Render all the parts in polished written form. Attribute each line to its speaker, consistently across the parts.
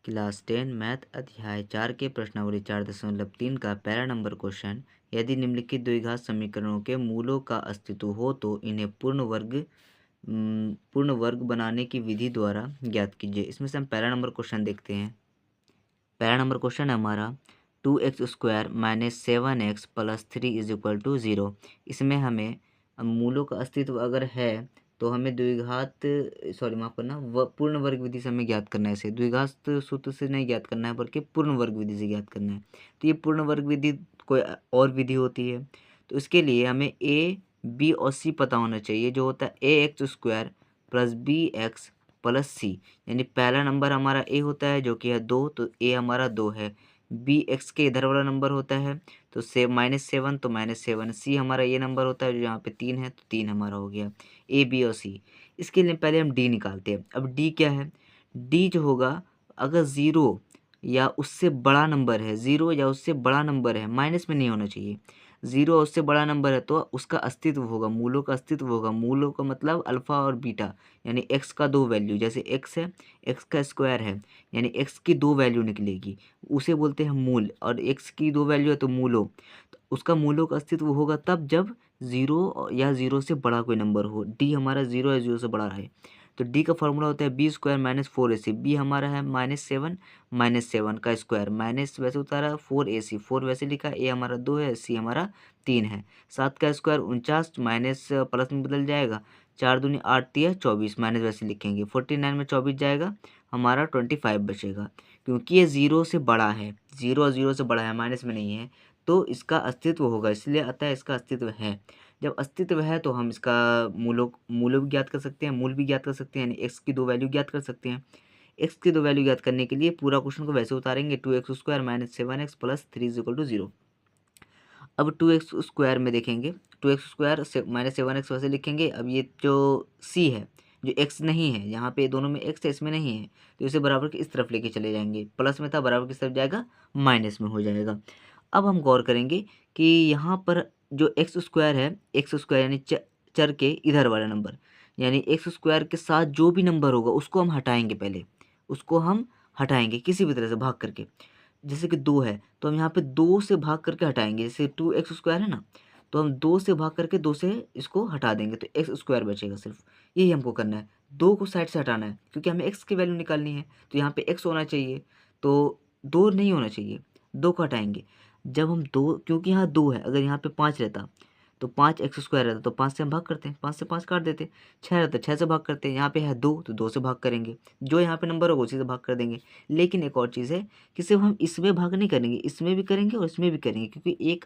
Speaker 1: Class 10 math अध्याय 4 के प्रश्नावली 4.3 का पहला नंबर क्वेश्चन। यदि निम्नलिखित द्विघात समीकरणों के मूलों का अस्तित्व हो तो इन्हें पूर्ण वर्ग बनाने की विधि द्वारा ज्ञात कीजिए। इसमें से हम पहला नंबर क्वेश्चन देखते हैं। पहला नंबर क्वेश्चन है हमारा 2x² - 7x + 3 = 0। इसमें हमें मूलों का अस्तित्व अगर है तो हमें माफ़ करना, पूर्ण वर्ग विधि से हमें ज्ञात करना है। इसे द्विघात सूत्र से नहीं ज्ञात करना है बल्कि पूर्ण वर्ग विधि से ज्ञात करना है। तो ये पूर्ण वर्ग विधि कोई और विधि होती है, तो इसके लिए हमें a, b और c पता होना चाहिए, जो होता है ax² + bx + c। यानी पहला नंबर हमारा a होता है जो कि है 2, तो a हमारा 2 है। b x के इधर वाला नंबर होता है तो -7, तो -7। c हमारा ये नंबर होता है जो यहाँ पे 3 है, तो 3 हमारा हो गया a, b और c। इसके लिए पहले हम d निकालते हैं। अब d क्या है? d जो होगा, अगर 0 या उससे बड़ा नंबर है, 0 या उससे बड़ा नंबर है, माइनस में नहीं होना चाहिए। 0 और उससे बड़ा नंबर है तो उसका अस्तित्व होगा, मूलों का अस्तित्व होगा। मूलों का मतलब अल्फ़ा और बीटा, यानी x का 2 वैल्यू, जैसे x है, x का स्क्वायर है, यानी x की 2 वैल्यू निकलेगी, उसे बोलते हैं मूल। और x की 2 वैल्यू है तो मूलों, तो उसका मूलों का अस्तित्व होगा तब जब 0 या 0 से बड़ा कोई नंबर हो। d हमारा 0 या 0 से बड़ा है, तो d का फॉर्मूला होता है b² - 4ac। b हमारा है -7 का स्क्वायर, माइनस वैसे उतारा 4ac, 4 वैसे लिखा, a हमारा 2 है, c हमारा 3 है। 7 का स्क्वायर 49, माइनस प्लस में बदल जाएगा, 4 दूनी 8 तिया 24, माइनस वैसे लिखेंगे। 49 में 24 जाएगा, हमारा 25 बचेगा। क्योंकि ये 0 से बड़ा है, 0 और 0 से बड़ा है, माइनस में नहीं है, तो इसका अस्तित्व होगा, इसलिए अतः इसका अस्तित्व है। जब अस्तित्व है तो हम इसका मूलों भी ज्ञात कर सकते हैं, मूल भी ज्ञात कर सकते हैं, यानी x की 2 वैल्यू ज्ञात कर सकते हैं। x की 2 वैल्यू ज्ञात करने के लिए पूरा क्वेश्चन को वैसे उतारेंगे, 2x² - 7x + 3 = 0। अब 2x² में देखेंगे, 2x² से -7x वैसे लिखेंगे। अब ये जो c है, जो x नहीं है, यहाँ पे दोनों में x है, इसमें नहीं है, तो इसे बराबर के इस तरफ लेके चले जाएंगे। प्लस में था, बराबर किस तरफ जाएगा? माइनस में हो जाएगा। अब हम गौर करेंगे कि यहाँ पर जो x² है, x² यानी चर के इधर वाला नंबर, यानी x² के साथ जो भी नंबर होगा उसको हम हटाएंगे। पहले उसको हम हटाएंगे किसी भी तरह से भाग करके। जैसे कि 2 है तो हम यहाँ पे 2 से भाग करके हटाएंगे, जैसे 2x² है ना, तो हम 2 से भाग करके 2 से इसको हटा देंगे तो x² बचेगा सिर्फ। यही हमको करना है, 2 को साइड से हटाना है, क्योंकि हमें x की वैल्यू निकालनी है, तो यहाँ पे x होना चाहिए, तो 2 नहीं होना चाहिए, 2 को हटाएंगे। जब हम 2, क्योंकि यहाँ 2 है, अगर यहाँ पे 5 रहता तो 5x² रहता, तो 5 से हम भाग करते हैं, 5 से 5 काट देते। 6 रहता, 6 से भाग करते हैं, यहाँ पे है 2 तो 2 से भाग करेंगे, जो यहाँ पे नंबर होगा उसी से भाग कर देंगे। लेकिन एक और चीज़ है कि सिर्फ हम इसमें भाग नहीं करेंगे, इसमें भी करेंगे और इसमें भी करेंगे, क्योंकि एक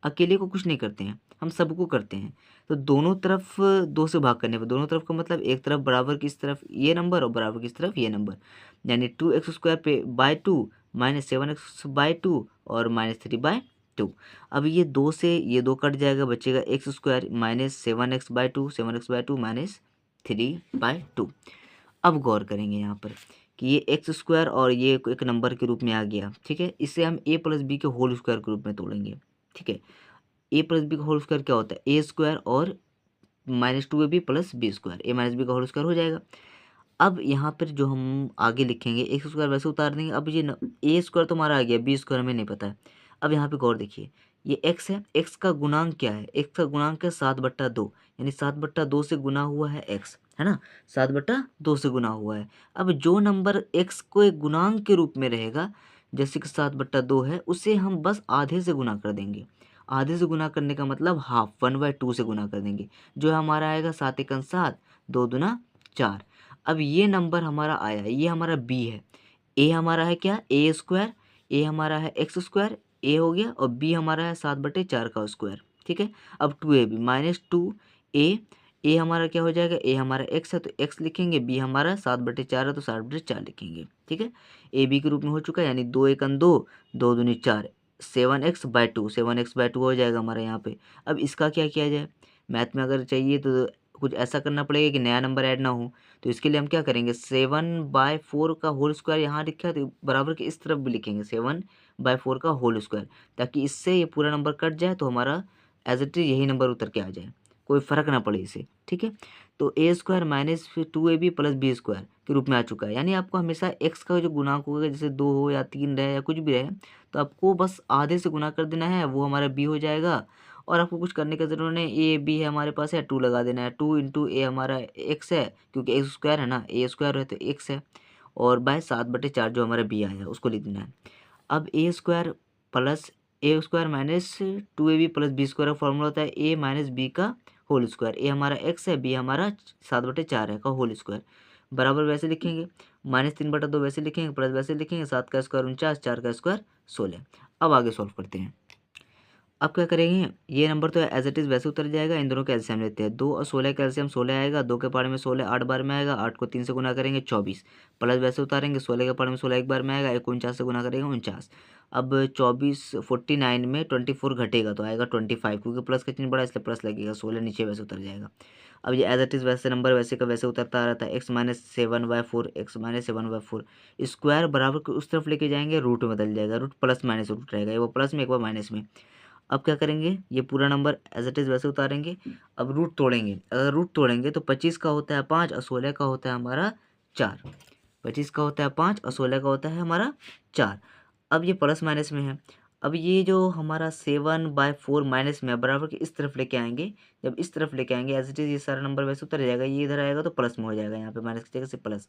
Speaker 1: अकेले को कुछ नहीं करते हैं, हम सबको करते हैं। तो दोनों तरफ 2 से भाग करने पर, दोनों तरफ का मतलब एक तरफ बराबर की इस तरफ ये नंबर और बराबर की इस तरफ ये नंबर, यानी 2x² पे /2 -7x/2 और -3/2। अब ये 2 से ये 2 कट जाएगा, बचेगा x² -7x/2, 7x/2 -3/2। अब गौर करेंगे यहाँ पर कि ये x² और ये एक नंबर के रूप में आ गया, ठीक है। इसे हम a + b के होल स्क्वायर के रूप में तोड़ेंगे, ठीक है। a + b का होल स्क्वायर क्या होता है? a² और -2ab + b², a - b का होल स्क्वायर हो जाएगा। अब यहाँ पर जो हम आगे लिखेंगे, x² वैसे उतार देंगे। अब ये a² तो हमारा आ गया, b² हमें नहीं पता है। अब यहाँ पे गौर देखिए, ये x है, x का गुणांक क्या है? x का गुणांक है 7/2, यानी 7/2 से गुना हुआ है x, है ना, 7/2 से गुना हुआ है। अब जो नंबर x को एक गुणांक के रूप में रहेगा, जैसे कि 7/2 है, उसे हम बस आधे से गुना कर देंगे। आधे से गुना करने का मतलब हाफ, 1/2 से गुना कर देंगे, जो हमारा आएगा 7 × 7, 2 दूना 4। अब ये नंबर हमारा आया, ये हमारा b है। a हमारा है क्या? a², a हमारा है x², a हो गया, और b हमारा है 7/4 का स्क्वायर, ठीक है। अब 2ab -2a, a हमारा क्या हो जाएगा? a हमारा x है तो x लिखेंगे, b हमारा 7/4 है तो 7/4 लिखेंगे, ठीक है। ab के रूप में हो चुका है, यानी 2 × 1 = 2, 2 दूनी 4, 7x/2, 7x/2 हो जाएगा हमारा यहाँ पे। अब इसका क्या किया जाए? मैथ में अगर चाहिए तो कुछ ऐसा करना पड़ेगा कि नया नंबर ऐड ना हो, तो इसके लिए हम क्या करेंगे, 7/4 का होल स्क्वायर यहाँ लिखा है तो बराबर के इस तरफ भी लिखेंगे 7/4 का होल स्क्वायर, ताकि इससे ये पूरा नंबर कट जाए तो हमारा एज इट इज यही नंबर उतर के आ जाए। कोई फ़र्क ना पड़े इसे, ठीक है। तो a square minus 2ab plus b square के रूप में आ चुका है। यानी आपको हमेशा एक्स का जो गुणांक होगा, जैसे 2 हो या 3 रहे या कुछ भी रहे, तो आपको बस आधे से गुणा कर देना है, वो हमारा बी हो जाएगा। और आपको कुछ करने की ज़रूरत नहीं, ए बी है हमारे पास है, 2 लगा देना है। 2 इंटू ए हमारा एक्स है, क्योंकि एक्स स्क्वायर है ना, ए स्क्वायर है तो एक्स है, और बाय 7/4 जो हमारा बी आया उसको लिख देना है। अब a square plus a square minus 2ab plus b square का फॉर्मूला होता है ए माइनस बी का होल स्क्वायर। ए हमारा एक्स है, बी हमारा 7/4 है का होल स्क्वायर, बराबर वैसे लिखेंगे। -3/2 वैसे लिखेंगे, प्लस वैसे लिखेंगे। 7 का स्क्वायर 49, 4 का स्क्वायर 16। अब आगे सॉल्व करते हैं। अब क्या करेंगे, ये नंबर तो एज इट इज़ वैसे उतर जाएगा। इन दोनों का एलसीएम लेते हैं। 2 और 16 का एलसीएम 16 आएगा। 2 के पारे में 16 8 बार में आएगा। 8 को 3 से गुना करेंगे 24, प्लस वैसे उतारेंगे। 16 के पारे में 16 एक बार में आएगा। 49 से गुना करेंगे 49। अब 24 49 में 24 घटेगा तो आएगा 25, क्योंकि प्लस का चिन्ह बड़ा इसलिए प्लस लगेगा। 16 नीचे वैसे उतर जाएगा। अब ये एज इट इज़ वैसे नंबर वैसे का वैसे उतरता आ रहा था। x-7/4 x-7/4 स्क्वायर बराबर को उस तरफ लेके जाएंगे, रूट में बदल जाएगा। रूट प्लस माइनस रूट रहेगा, ये वो प्लस में एक बार माइनस में। अब क्या करेंगे, ये पूरा नंबर एज इट इज़ वैसे उतारेंगे। अब रूट तोड़ेंगे। अगर रूट तोड़ेंगे तो 25 का होता है 5 और 16 का होता है हमारा 4। 25 का होता है 5 और 16 का होता है हमारा 4। अब ये प्लस माइनस में है। अब ये जो हमारा 7/4 माइनस में है, बराबर के इस तरफ लेके आएंगे। जब इस तरफ लेके आएंगे एज इट इज़ ये सारा नंबर वैसे उतर जाएगा। ये इधर आएगा तो प्लस में हो जाएगा, यहाँ पे माइनस की जगह से प्लस।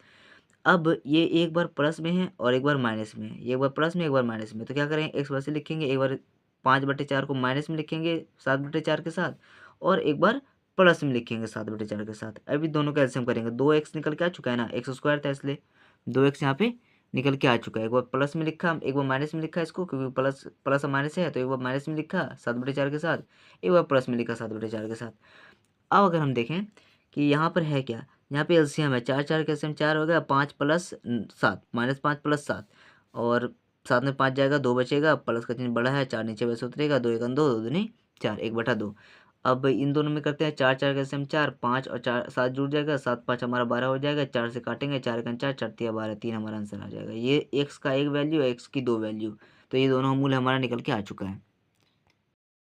Speaker 1: अब ये एक बार प्लस में है और एक बार माइनस में है। ये एक बार प्लस में एक बार माइनस में, तो क्या करेंगे, एक्स वैसे लिखेंगे। एक बार 5/4 को माइनस में लिखेंगे 7/4 के साथ, और एक बार प्लस में लिखेंगे 7/4 के साथ। अभी दोनों का एलसीएम करेंगे। 2x निकल के आ चुका है ना, एक्स स्क्वायर था इसलिए 2x यहाँ पे निकल के आ चुका है। एक बार प्लस में लिखा, एक बार माइनस में लिखा इसको, क्योंकि प्लस प्लस और माइनस है, तो एक बार माइनस में लिखा 7/4 के साथ, एक बार प्लस में लिखा 7/4 के साथ। अब अगर हम देखें कि यहाँ पर है क्या, यहाँ पे एलसीएम है। 4 4 का एलसीएम 4 हो गया। 5 प्लस 7 -5 प्लस 7, और 7 में 5 जाएगा, 2 बचेगा। प्लस का चिन्ह बड़ा है, 4 नीचे वैसे उतरेगा। 2 1 2, 2 दूनी 4, 1/2। अब इन दोनों में करते हैं। 4 4 का एलसीएम 4, 5 और 4 7 जुड़ जाएगा। 7 5 हमारा 12 हो जाएगा। 4 से काटेंगे, 4 1 4, 4 3 12, 3 हमारा आंसर आ जाएगा। ये एक्स का एक वैल्यू, एक्स की 2 वैल्यू, तो ये दोनों मूल हमारा निकल के आ चुका है।